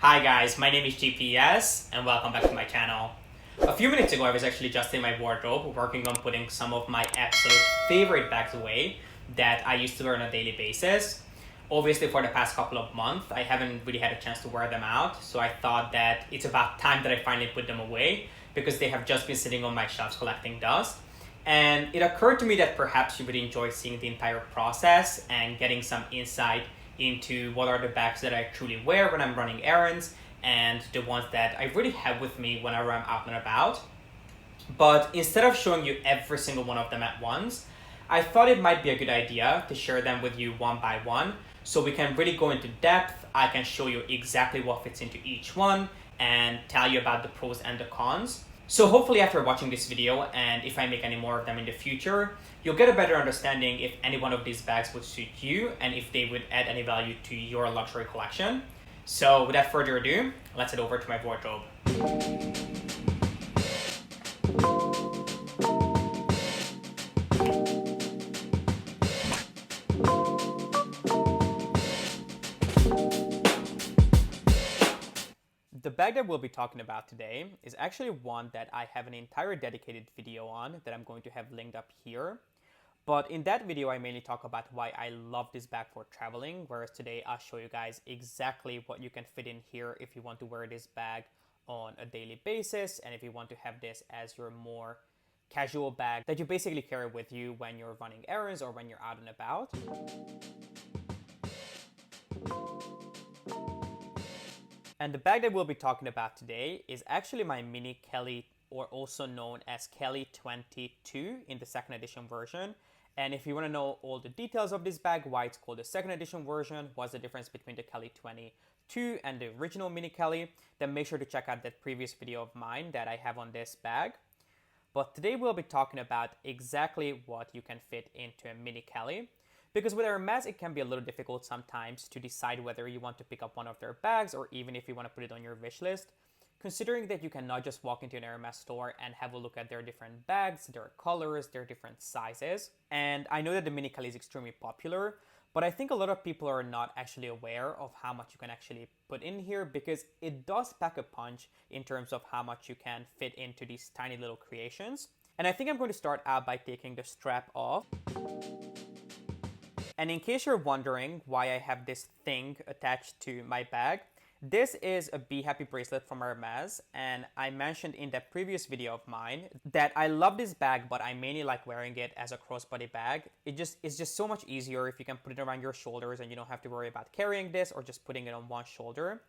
Hi guys, my name is G.P.S. and welcome back to my channel. A few minutes ago I was actually just in my wardrobe working on putting some of my absolute favorite bags away that I used to wear on a daily basis. Obviously for the past couple of months I haven't really had a chance to wear them out, so I thought that it's about time that I finally put them away because they have just been sitting on my shelves collecting dust. And it occurred to me that perhaps you would enjoy seeing the entire process and getting some insight into what are the bags that I truly wear when I'm running errands and the ones that I really have with me whenever I'm out and about. But instead of showing you every single one of them at once, I thought it might be a good idea to share them with you one by one so we can really go into depth. I can show you exactly what fits into each one and tell you about the pros and the cons. So hopefully after watching this video, and if I make any more of them in the future, you'll get a better understanding if any one of these bags would suit you and if they would add any value to your luxury collection. So without further ado, let's head over to my wardrobe. The bag that we'll be talking about today is actually one that I have an entire dedicated video on that I'm going to have linked up here. But in that video, I mainly talk about why I love this bag for traveling, whereas today I'll show you guys exactly what you can fit in here if you want to wear this bag on a daily basis and if you want to have this as your more casual bag that you basically carry with you when you're running errands or when you're out and about. And the bag that we'll be talking about today is actually my Mini Kelly, or also known as Kelly 22 in the second edition version. And if you want to know all the details of this bag, why it's called the second edition version, what's the difference between the Kelly 22 and the original Mini Kelly, then make sure to check out that previous video of mine that I have on this bag. But today we'll be talking about exactly what you can fit into a Mini Kelly. Because with Hermes, it can be a little difficult sometimes to decide whether you want to pick up one of their bags or even if you want to put it on your wish list. Considering that you cannot just walk into an Hermes store and have a look at their different bags, their colors, their different sizes. And I know that the Mini Kelly is extremely popular, but I think a lot of people are not actually aware of how much you can actually put in here because it does pack a punch in terms of how much you can fit into these tiny little creations. And I think I'm going to start out by taking the strap off. And in case you're wondering why I have this thing attached to my bag, this is a Happy Bracelet from Hermes, and I mentioned in that previous video of mine that I love this bag, but I mainly like wearing it as a crossbody bag. It's just so much easier if you can put it around your shoulders and you don't have to worry about carrying this or just putting it on one shoulder.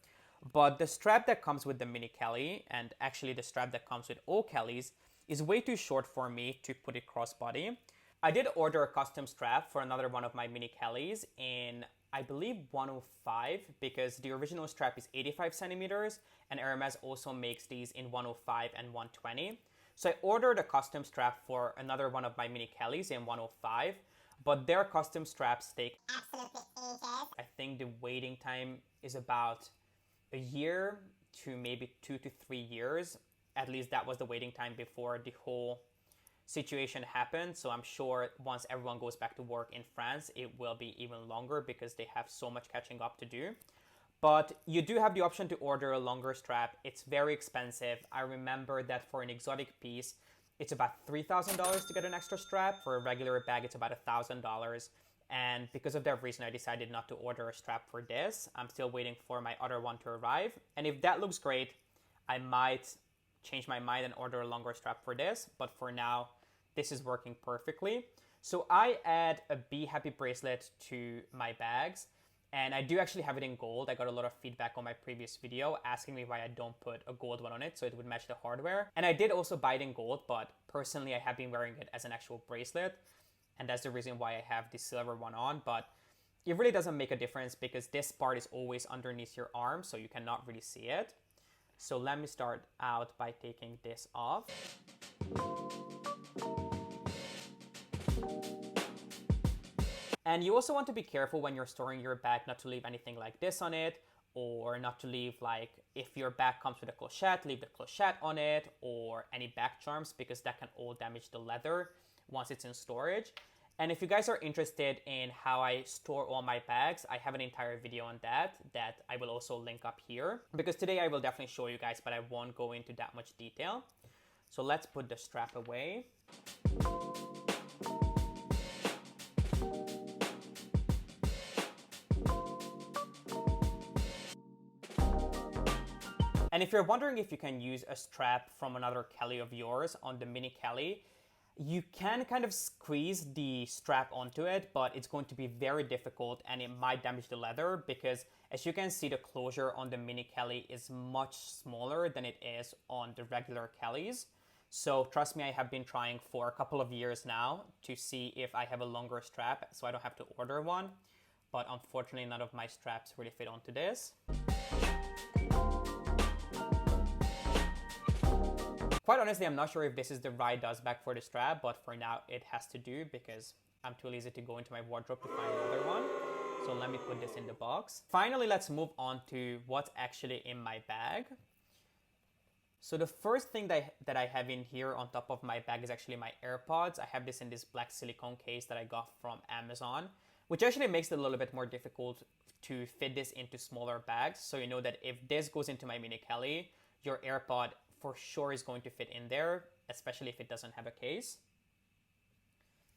But the strap that comes with the Mini Kelly, and actually the strap that comes with all Kellys, is way too short for me to put it crossbody. I did order a custom strap for another one of my Mini Kellys in, I believe, 105 because the original strap is 85 centimeters and Hermes also makes these in 105 and 120. So I ordered a custom strap for another one of my Mini Kellys in 105, but their custom straps take absolutely ages. I think the waiting time is about a year to maybe 2 to 3 years. At least that was the waiting time before the whole situation happened. So I'm sure once everyone goes back to work in France, it will be even longer because they have so much catching up to do. But you do have the option to order a longer strap. It's very expensive. I remember that for an exotic piece, it's about $3,000 to get an extra strap. For a regular bag, it's about $1,000. And because of that reason, I decided not to order a strap for this. I'm still waiting for my other one to arrive. And if that looks great, I might change my mind and order a longer strap for this. But for now, this is working perfectly. So I add a Happy Bracelet to my bags, and I do actually have it in gold. I got a lot of feedback on my previous video asking me why I don't put a gold one on it so it would match the hardware. And I did also buy it in gold, but personally I have been wearing it as an actual bracelet, and that's the reason why I have the silver one on. But it really doesn't make a difference because this part is always underneath your arm, so you cannot really see it. So let me start out by taking this off. And you also want to be careful when you're storing your bag not to leave anything like this on it, or not to leave, like, if your bag comes with a clochette, leave the clochette on it, or any back charms, because that can all damage the leather once it's in storage. And if you guys are interested in how I store all my bags, I have an entire video on that I will also link up here. Because today I will definitely show you guys, but I won't go into that much detail. So let's put the strap away. And if you're wondering if you can use a strap from another Kelly of yours on the mini Kelly, you can kind of squeeze the strap onto it, but it's going to be very difficult and it might damage the leather because as you can see, the closure on the mini Kelly is much smaller than it is on the regular Kellys. So trust me, I have been trying for a couple of years now to see if I have a longer strap so I don't have to order one. But unfortunately, none of my straps really fit onto this. Quite honestly, I'm not sure if this is the right dust bag for the strap, but for now it has to do because I'm too lazy to go into my wardrobe to find another one. So let me put this in the box. Finally, let's move on to what's actually in my bag. So the first thing that I have in here on top of my bag is actually my AirPods. I have this in this black silicone case that I got from Amazon, which actually makes it a little bit more difficult to fit this into smaller bags. So you know that if this goes into my mini Kelly, your AirPod for sure is going to fit in there, especially if it doesn't have a case.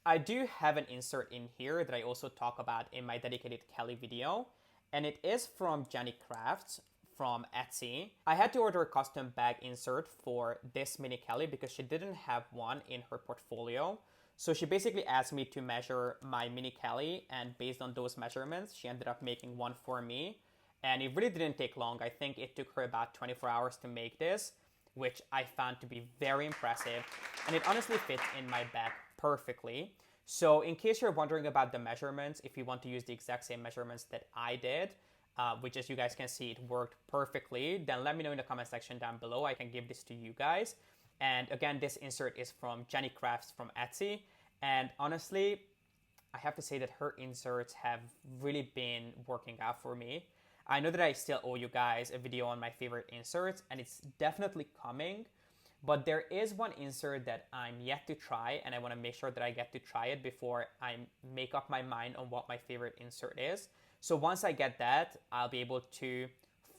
I do have an insert in here that I also talk about in my dedicated Kelly video, and it is from Jenny Crafts from Etsy. I had to order a custom bag insert for this mini Kelly because she didn't have one in her portfolio. So she basically asked me to measure my mini Kelly, and based on those measurements, she ended up making one for me. And it really didn't take long. I think it took her about 24 hours to make this, which I found to be very impressive. And it honestly fits in my bag perfectly. So in case you're wondering about the measurements, if you want to use the exact same measurements that I did, which as you guys can see, it worked perfectly, then let me know in the comment section down below. I can give this to you guys. And again, this insert is from Jenny Crafts from Etsy. And honestly, I have to say that her inserts have really been working out for me. I know that I still owe you guys a video on my favorite inserts, and it's definitely coming. But there is one insert that I'm yet to try, and I want to make sure that I get to try it before I make up my mind on what my favorite insert is. So once I get that, I'll be able to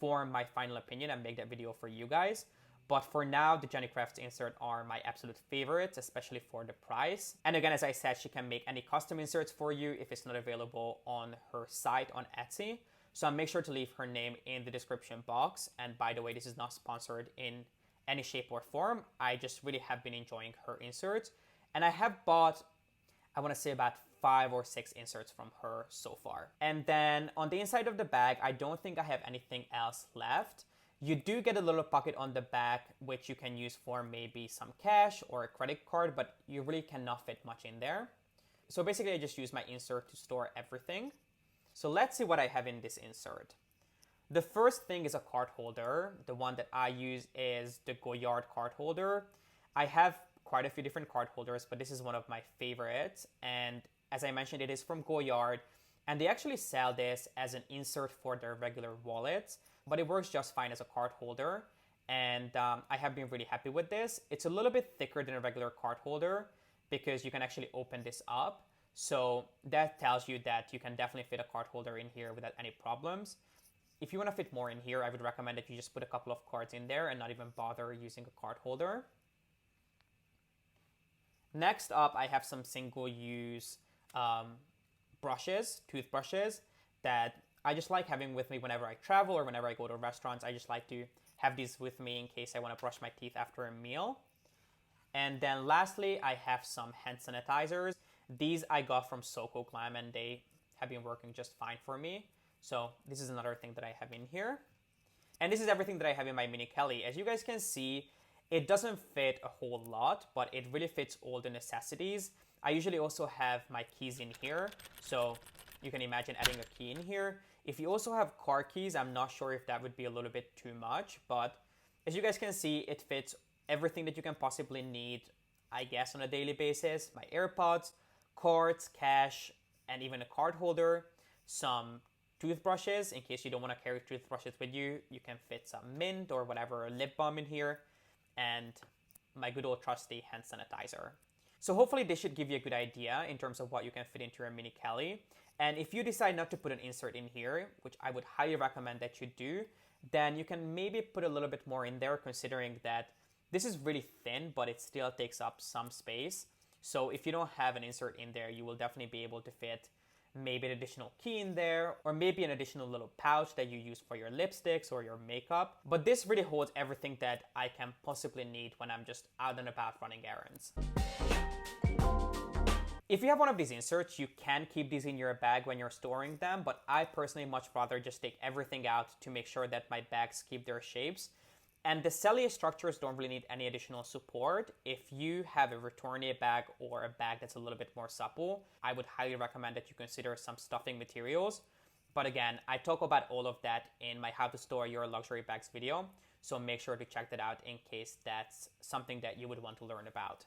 form my final opinion and make that video for you guys. But for now, the Jenny Crafts insert are my absolute favorites, especially for the price. And again, as I said, she can make any custom inserts for you if it's not available on her site on Etsy. So I'll make sure to leave her name in the description box. And by the way, this is not sponsored in any shape or form. I just really have been enjoying her inserts. And I have bought, I want to say about 5 or 6 inserts from her so far. And then on the inside of the bag, I don't think I have anything else left. You do get a little pocket on the back, which you can use for maybe some cash or a credit card, but you really cannot fit much in there. So basically, I just use my insert to store everything. So let's see what I have in this insert. The first thing is a card holder. The one that I use is the Goyard card holder. I have quite a few different card holders, but this is one of my favorites. And as I mentioned, it is from Goyard. And they actually sell this as an insert for their regular wallets, but it works just fine as a card holder. And I have been really happy with this. It's a little bit thicker than a regular card holder because you can actually open this up. So that tells you that you can definitely fit a card holder in here without any problems. If you want to fit more in here, I would recommend that you just put a couple of cards in there and not even bother using a card holder. Next up, I have some single-use brushes, toothbrushes, that I just like having with me whenever I travel or whenever I go to restaurants. I just like to have these with me in case I want to brush my teeth after a meal. And then lastly, I have some hand sanitizers. These I got from Soko Glam and they have been working just fine for me. So this is another thing that I have in here. And this is everything that I have in my mini Kelly. As you guys can see, it doesn't fit a whole lot, but it really fits all the necessities. I usually also have my keys in here. So you can imagine adding a key in here. If you also have car keys, I'm not sure if that would be a little bit too much, but as you guys can see, it fits everything that you can possibly need, I guess, on a daily basis. My AirPods, cards, cash, and even a card holder, some toothbrushes. In case you don't want to carry toothbrushes with you, you can fit some mint or whatever, lip balm in here, and my good old trusty hand sanitizer. So hopefully this should give you a good idea in terms of what you can fit into your mini Kelly. And if you decide not to put an insert in here, which I would highly recommend that you do, then you can maybe put a little bit more in there, considering that this is really thin, but it still takes up some space. So if you don't have an insert in there, you will definitely be able to fit maybe an additional key in there, or maybe an additional little pouch that you use for your lipsticks or your makeup. But this really holds everything that I can possibly need when I'm just out and about running errands. If you have one of these inserts, you can keep these in your bag when you're storing them, but I personally much rather just take everything out to make sure that my bags keep their shapes. And the cellier structures don't really need any additional support. If you have a retournier bag or a bag that's a little bit more supple, I would highly recommend that you consider some stuffing materials. But again, I talk about all of that in my How to Store Your Luxury Bags video, so make sure to check that out in case that's something that you would want to learn about.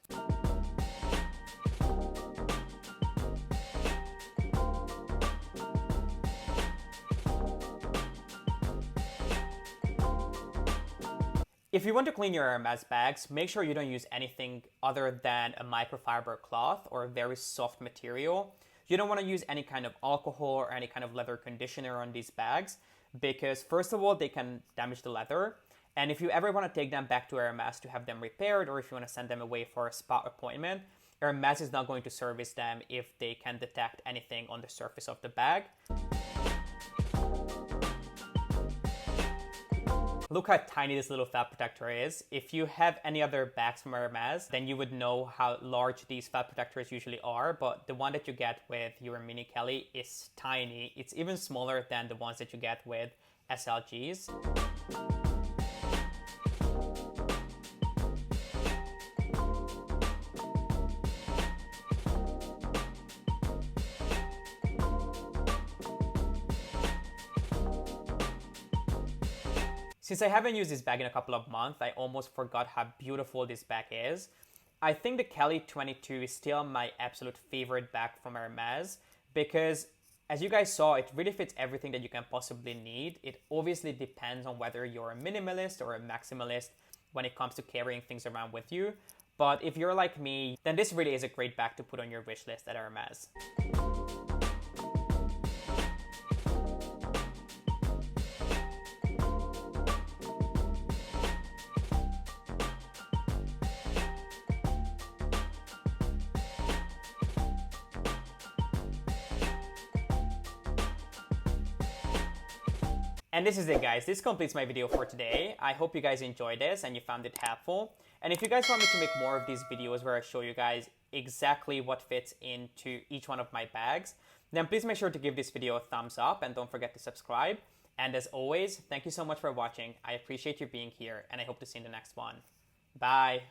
If you want to clean your Hermes bags, make sure you don't use anything other than a microfiber cloth or a very soft material. You don't want to use any kind of alcohol or any kind of leather conditioner on these bags because first of all, they can damage the leather. And if you ever want to take them back to Hermes to have them repaired, or if you want to send them away for a spa appointment, Hermes is not going to service them if they can detect anything on the surface of the bag. Look how tiny this little fat protector is. If you have any other bags from Hermes, then you would know how large these fat protectors usually are, but the one that you get with your mini Kelly is tiny. It's even smaller than the ones that you get with SLGs. Since I haven't used this bag in a couple of months, I almost forgot how beautiful this bag is. I think the Kelly 22 is still my absolute favorite bag from Hermes because, as you guys saw, it really fits everything that you can possibly need. It obviously depends on whether you're a minimalist or a maximalist when it comes to carrying things around with you. But if you're like me, then this really is a great bag to put on your wish list at Hermes. And this is it, guys. This completes my video for today. I hope you guys enjoyed this and you found it helpful. And if you guys want me to make more of these videos where I show you guys exactly what fits into each one of my bags, then please make sure to give this video a thumbs up and don't forget to subscribe. And as always, thank you so much for watching. I appreciate you being here and I hope to see you in the next one. Bye.